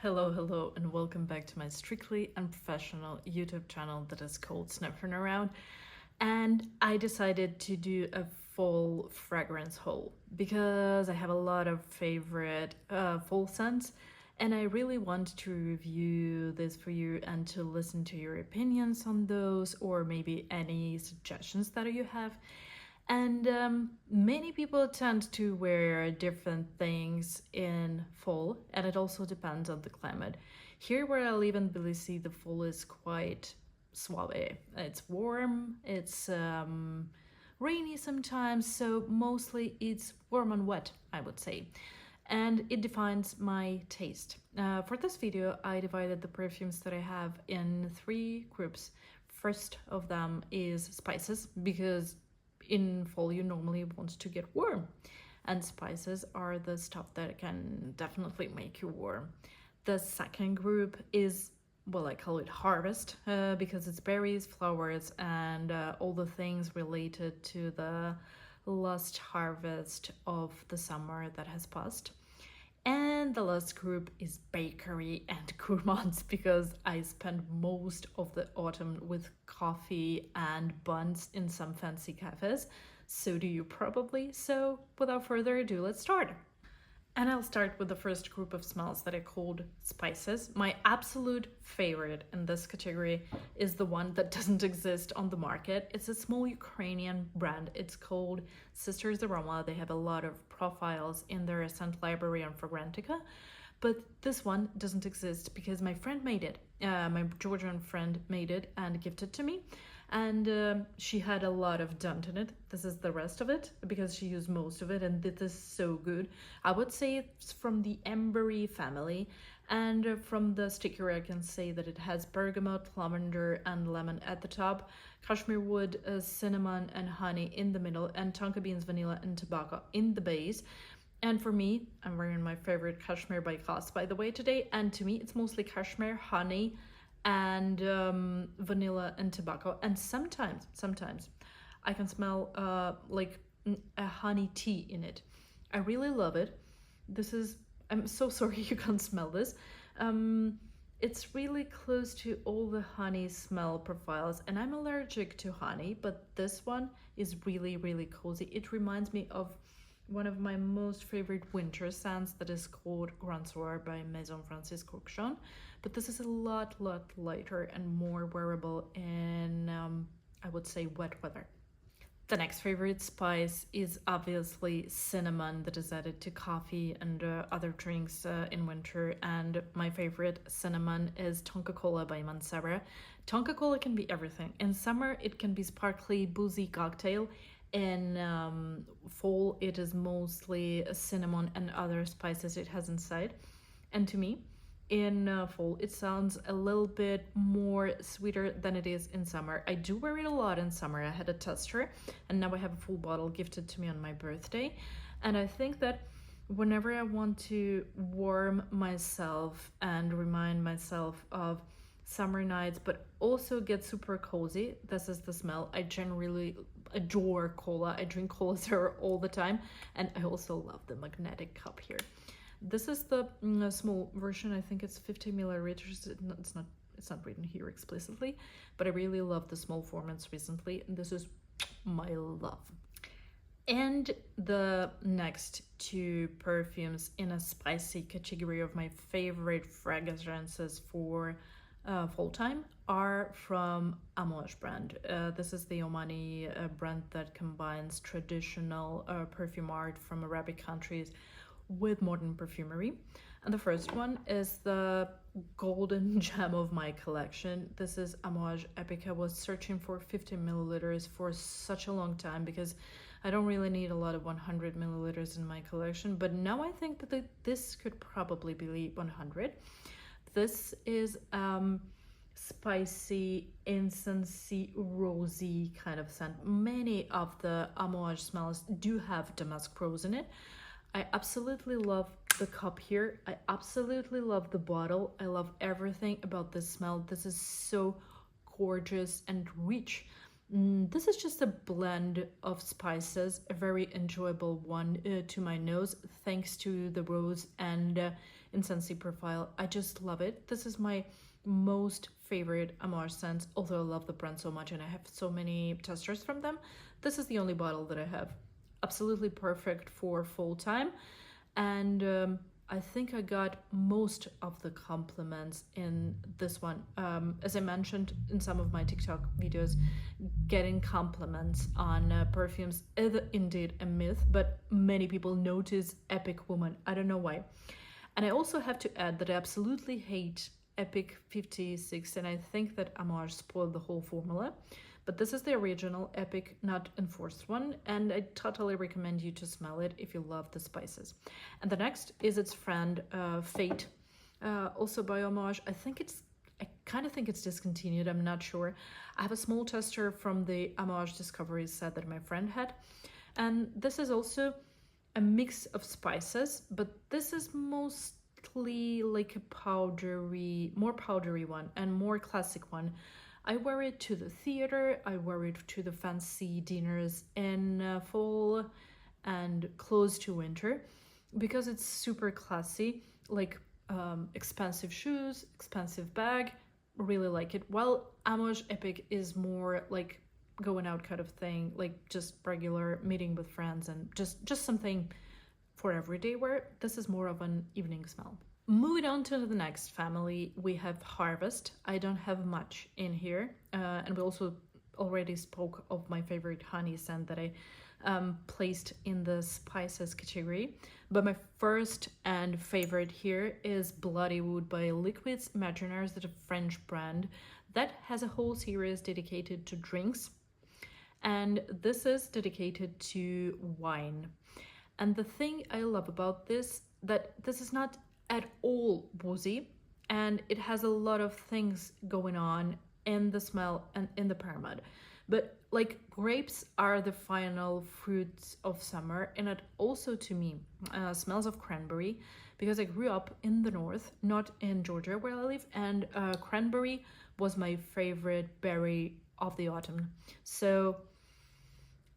Hello, and welcome back to my strictly unprofessional YouTube channel that is called Sniffing Around. And I decided to do a fall fragrance haul because I have a lot of favorite fall scents, and I really want to review this for you and to listen to your opinions on those, or maybe any suggestions that you have. And many people tend to wear different things in fall, and it also depends on the climate. Here where I live in Tbilisi, the fall is quite suave. It's warm, it's rainy sometimes, so mostly it's warm and wet, I would say. And it defines my taste. For this video, I divided the perfumes that I have in three groups. First of them is spices, because in fall you normally want to get warm, and spices are the stuff that can definitely make you warm. The second group is, well, I call it harvest, because it's berries, flowers, and all the things related to the last harvest of the summer that has passed. And the last group is bakery and gourmands, because I spend most of the autumn with coffee and buns in some fancy cafes. So do you probably. So without further ado, let's start. And I'll start with the first group of smells that I called spices. My absolute favorite in this category is the one that doesn't exist on the market. It's a small Ukrainian brand. It's called Sisters Aroma. They have a lot of profiles in their scent library on Fragrantica, but this one doesn't exist because my friend made it. My Georgian friend made it and gifted to me. And she had a lot of dent in it. This is the rest of it because she used most of it, and this is so good. I would say it's from the ambery family, and from the sticker I can say that it has bergamot, lavender, and lemon at the top, cashmere wood, cinnamon, and honey in the middle, and tonka beans, vanilla, and tobacco in the base. And for me, I'm wearing my favorite cashmere by Class, by the way, today, and to me it's mostly cashmere, honey, and vanilla and tobacco, and sometimes I can smell like a honey tea in it. I really love it. I'm so sorry you can't smell this. It's really close to all the honey smell profiles, and I'm allergic to honey, but this one is really cozy. It reminds me of one of my most favorite winter scents that is called Grand Soir by Maison Francis Cochon, but this is a lot lighter and more wearable in I would say wet weather. The next favorite spice is obviously cinnamon, that is added to coffee and other drinks in winter, and my favorite cinnamon is Tonka Cola by Mancera. Tonka Cola can be everything. In summer it can be sparkly boozy cocktail. In fall it is mostly cinnamon and other spices it has inside, and to me in fall it sounds a little bit more sweeter than it is in summer. I do wear it a lot in summer. I had a tester, and now I have a full bottle gifted to me on my birthday, and I think that whenever I want to warm myself and remind myself of summer nights but also get super cozy, this is the smell. I generally adore cola. I drink cola zero all the time, and I also love the magnetic cup here. This is the small version. I think it's 50 milliliters. It's not written here explicitly, but I really love the small formats recently, and this is my love. And the next two perfumes in a spicy category of my favorite fragrances for fall time are from Amouage brand. This is the Omani brand that combines traditional perfume art from Arabic countries with modern perfumery. And the first one is the golden gem of my collection. This is Amouage Epic. I was searching for 50 milliliters for such a long time because I don't really need a lot of 100 milliliters in my collection, but now I think that this could probably be 100. This is spicy, incensey, rosy kind of scent. Many of the Amouage smells do have damask rose in it. I absolutely love the cup here. I absolutely love the bottle. I love everything about this smell. This is so gorgeous and rich. This is just a blend of spices, a very enjoyable one to my nose, thanks to the rose, and Intensity profile. I just love it. This is my most favorite Amouage scent, although I love the brand so much and I have so many testers from them. This is the only bottle that I have. Absolutely perfect for full time. And I think I got most of the compliments in this one. As I mentioned in some of my TikTok videos, getting compliments on perfumes is indeed a myth, but many people notice Epic Woman. I don't know why. And I also have to add that I absolutely hate Epic 56, and I think that Amouage spoiled the whole formula. But this is the original Epic, not enforced one, and I totally recommend you to smell it if you love the spices. And the next is its friend, Fate, also by Amouage. I kind of think it's discontinued, I'm not sure. I have a small tester from the Amouage Discovery set that my friend had, and this is also a mix of spices, but this is mostly like a more powdery one and more classic one. I wear it to the theater, I wear it to the fancy dinners in fall and close to winter because it's super classy, like expensive shoes, expensive bag, really like it. While Amouage Epic is more like going out kind of thing, like just regular meeting with friends and just something for everyday wear. This is more of an evening smell. Moving on to the next family, we have Harvest. I don't have much in here, and we also already spoke of my favorite honey scent that I placed in the spices category. But my first and favorite here is Bloody Wood by Liquids Imaginaires, that's a French brand that has a whole series dedicated to drinks, and this is dedicated to wine. And the thing I love about this, that this is not at all boozy, and it has a lot of things going on in the smell and in the pyramid. But like grapes are the final fruits of summer, and it also to me smells of cranberry because I grew up in the north, not in Georgia where I live, and cranberry was my favorite berry of the autumn. So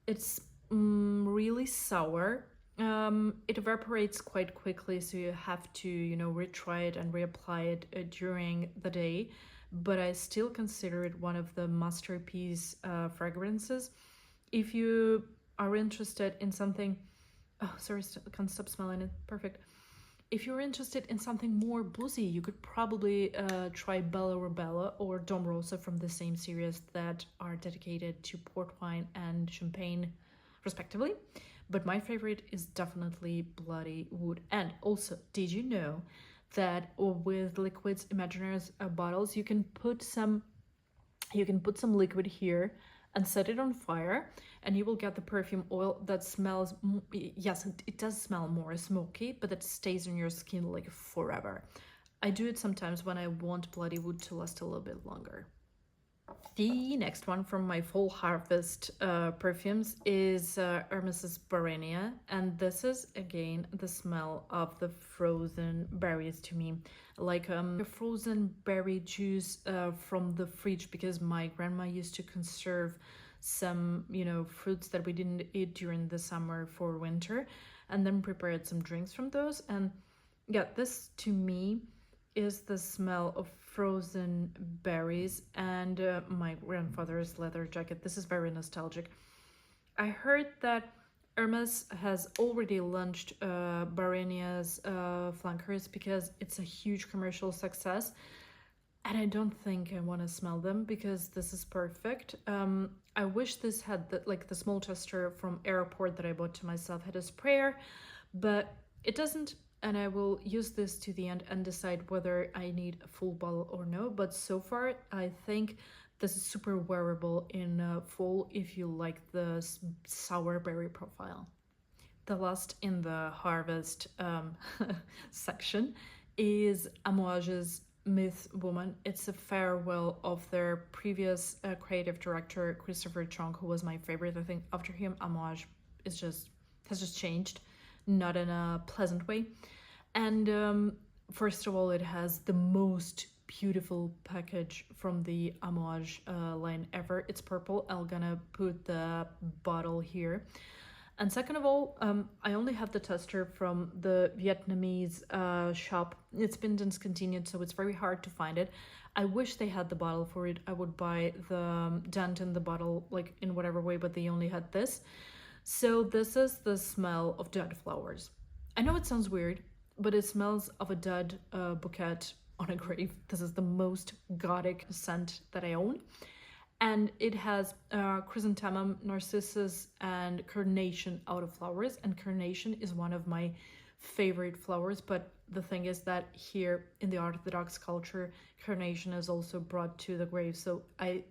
it's really sour. It evaporates quite quickly, so you have to, retry it and reapply it during the day. But I still consider it one of the masterpiece fragrances. If you are interested in something, oh, sorry, can't stop smelling it. Perfect. If you're interested in something more boozy, you could probably try Bella Rebella or Dom Rosa from the same series that are dedicated to port wine and champagne, respectively. But my favorite is definitely Bloody Wood. And also, did you know that with Liquids Imaginaires bottles, you can put some liquid here and set it on fire, and you will get the perfume oil that smells, yes, it does smell more smoky, but it stays on your skin like forever. I do it sometimes when I want Bloody Wood to last a little bit longer. The next one from my fall harvest perfumes is Hermès' Barenia, and this is again the smell of the frozen berries to me, like a frozen berry juice from the fridge, because my grandma used to conserve some fruits that we didn't eat during the summer for winter, and then prepared some drinks from those. And yeah, this to me is the smell of frozen berries and my grandfather's leather jacket. This is very nostalgic. I heard that Hermès has already launched Barenia's flankers because it's a huge commercial success, and I don't think I want to smell them because this is perfect. I wish this had the small tester from Airport that I bought to myself had a sprayer, but it doesn't, and I will use this to the end and decide whether I need a full bottle or no. But so far, I think this is super wearable in fall if you like the sour berry profile. The last in the harvest section is Amouage's Myth Woman. It's a farewell of their previous creative director, Christopher Chong, who was my favorite. I think after him, Amouage has just changed, not in a pleasant way. And first of all, it has the most beautiful package from the Amouage line ever. It's purple. I'm gonna put the bottle here. And second of all, I only have the tester from the Vietnamese shop. It's been discontinued, so it's very hard to find it. I wish they had the bottle for it. I would buy the dent in the bottle, like in whatever way, but they only had this. So this is the smell of dead flowers. I know it sounds weird, but it smells of a dead bouquet on a grave. This is the most gothic scent that I own. And it has chrysanthemum, narcissus, and carnation out of flowers. And carnation is one of my favorite flowers, but the thing is that here in the Orthodox culture, carnation is also brought to the grave. So I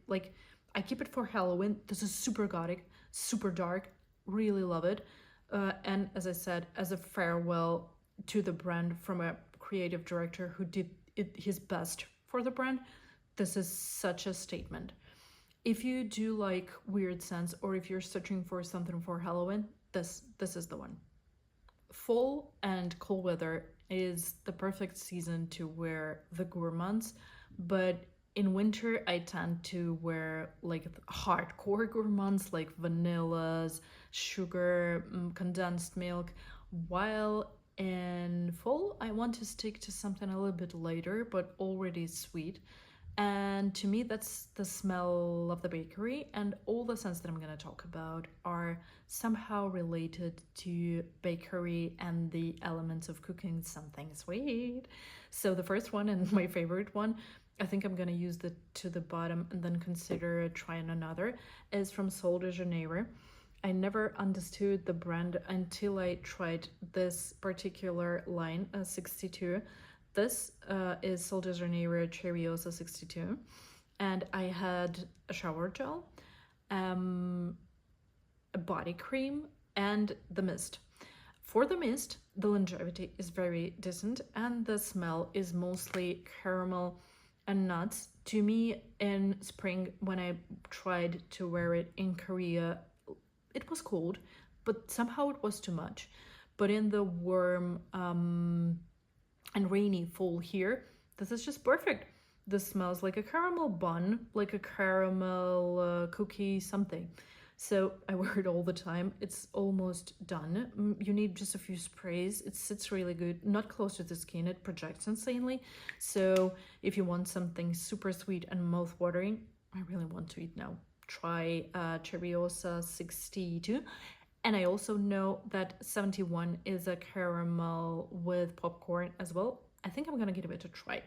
keep it for Halloween. This is super gothic, super dark, really love it. And as I said, as a farewell to the brand from a creative director who did his best for the brand, this is such a statement. If you do like weird scents, or if you're searching for something for Halloween, this is the one. Fall and cold weather is the perfect season to wear the Gourmands, but in winter I tend to wear like hardcore Gourmands, like vanillas, sugar, condensed milk, while in fall I want to stick to something a little bit lighter but already sweet. And to me, that's the smell of the bakery, and all the scents that I'm going to talk about are somehow related to bakery and the elements of cooking something sweet. So the first one, and my favorite one, I think I'm going to use the to the bottom and then consider trying another, is from Sol de Janeiro. I never understood the brand until I tried this particular line, 62. This is Sol de Janeiro Cheriosa 62, and I had a shower gel, a body cream, and the mist. For the mist, the longevity is very decent, and the smell is mostly caramel and nuts. To me, in spring, when I tried to wear it in Korea, it was cold, but somehow it was too much. But in the warm and rainy fall here, this is just perfect. This smells like a caramel bun, like a caramel cookie something. So I wear it all the time. It's almost done. You need just a few sprays. It sits really good, not close to the skin. It projects insanely. So if you want something super sweet and mouth-watering, I really want to eat now. Try Cheriosa 62. And I also know that 71 is a caramel with popcorn as well. I think I'm gonna give it a try.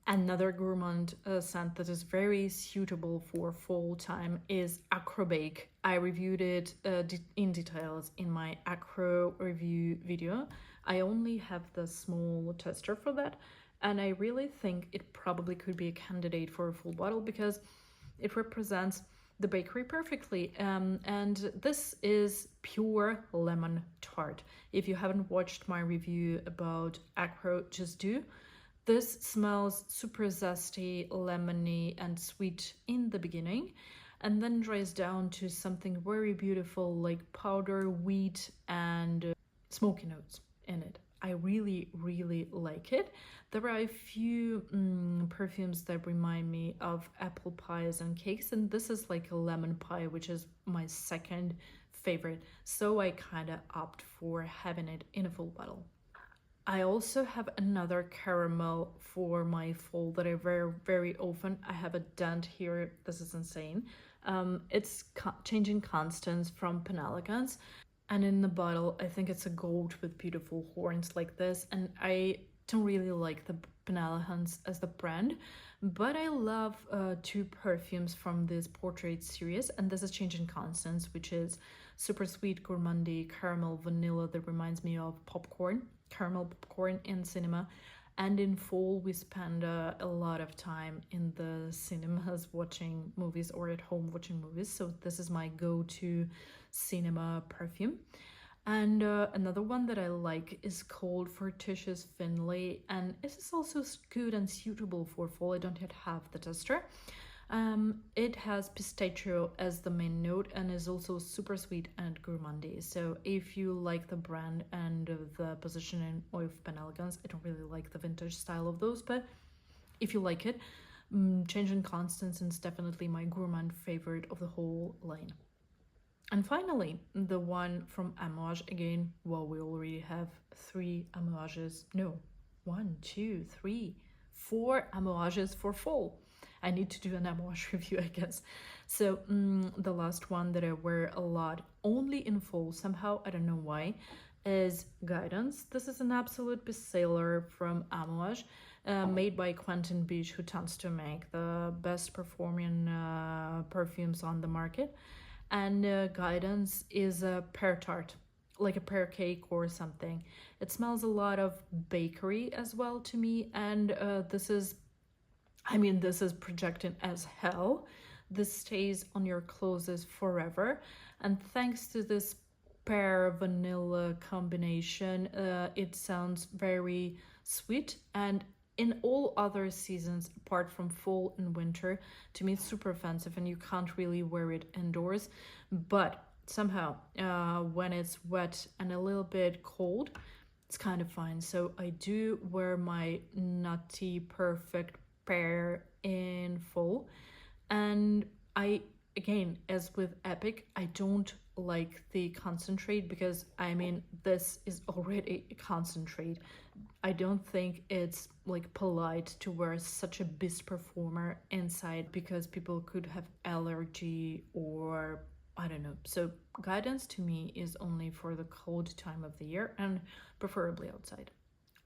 Another gourmand scent that is very suitable for fall time is Akro Bake. I reviewed it in details in my Akro review video. I only have the small tester for that, and I really think it probably could be a candidate for a full bottle because it represents the bakery perfectly. And this is pure lemon tart. If you haven't watched my review about Akro, just do. This smells super zesty, lemony, and sweet in the beginning, and then dries down to something very beautiful like powder, wheat, and smoky notes in it. I really, really like it. There are a few perfumes that remind me of apple pies and cakes, and this is like a lemon pie, which is my second favorite. So I kind of opt for having it in a full bottle. I also have another caramel for my fall that I wear very often. I have a dent here. This is insane. It's Changing Constance from Penhaligon. And in the bottle, I think it's a gold with beautiful horns like this. And I don't really like the Penhaligon as the brand, but I love two perfumes from this portrait series. And this is Changing Constance, which is super sweet gourmandy caramel vanilla that reminds me of popcorn, caramel popcorn in cinema. And in fall, we spend a lot of time in the cinemas watching movies or at home watching movies. So this is my go-to cinema perfume. And another one that I like is called Fortitious Finlay, and this is also good and suitable for fall. I don't yet have the tester. It has pistachio as the main note and is also super sweet and gourmandy. So if you like the brand and the positioning of Penhaligon, I don't really like the vintage style of those, but if you like it, Changing Constance is definitely my gourmand favorite of the whole line. And finally, the one from Amouage again. Well, we already have 3 Amouages. No, 4 Amouages for fall. I need to do an Amouage review, I guess. So the last one that I wear a lot, only in fall somehow, I don't know why, is Guidance. This is an absolute bestseller from Amouage, made by Quentin Beach, who tends to make the best performing perfumes on the market. And Guidance is a pear tart, like a pear cake or something. It smells a lot of bakery as well to me, and this is projecting as hell. This stays on your clothes forever, and thanks to this pear vanilla combination, it sounds very sweet. And in all other seasons apart from fall and winter, to me it's super offensive and you can't really wear it indoors. But somehow, when it's wet and a little bit cold, it's kind of fine. So I do wear my nutty perfect pear in fall. And I, again, as with Epic, I don't like the concentrate, because this is already a concentrate. I don't think it's like polite to wear such a beast performer inside, because people could have allergy or I don't know. So Guidance to me is only for the cold time of the year, and preferably outside.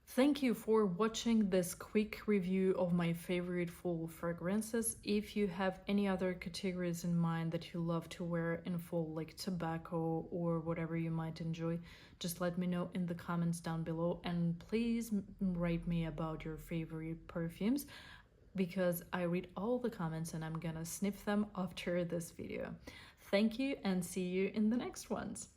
Thank you for watching this quick review of my favorite fall fragrances. If you have any other categories in mind that you love to wear in fall, like tobacco or whatever you might enjoy, just let me know in the comments down below, and please write me about your favorite perfumes, because I read all the comments and I'm gonna sniff them after this video. Thank you, and see you in the next ones.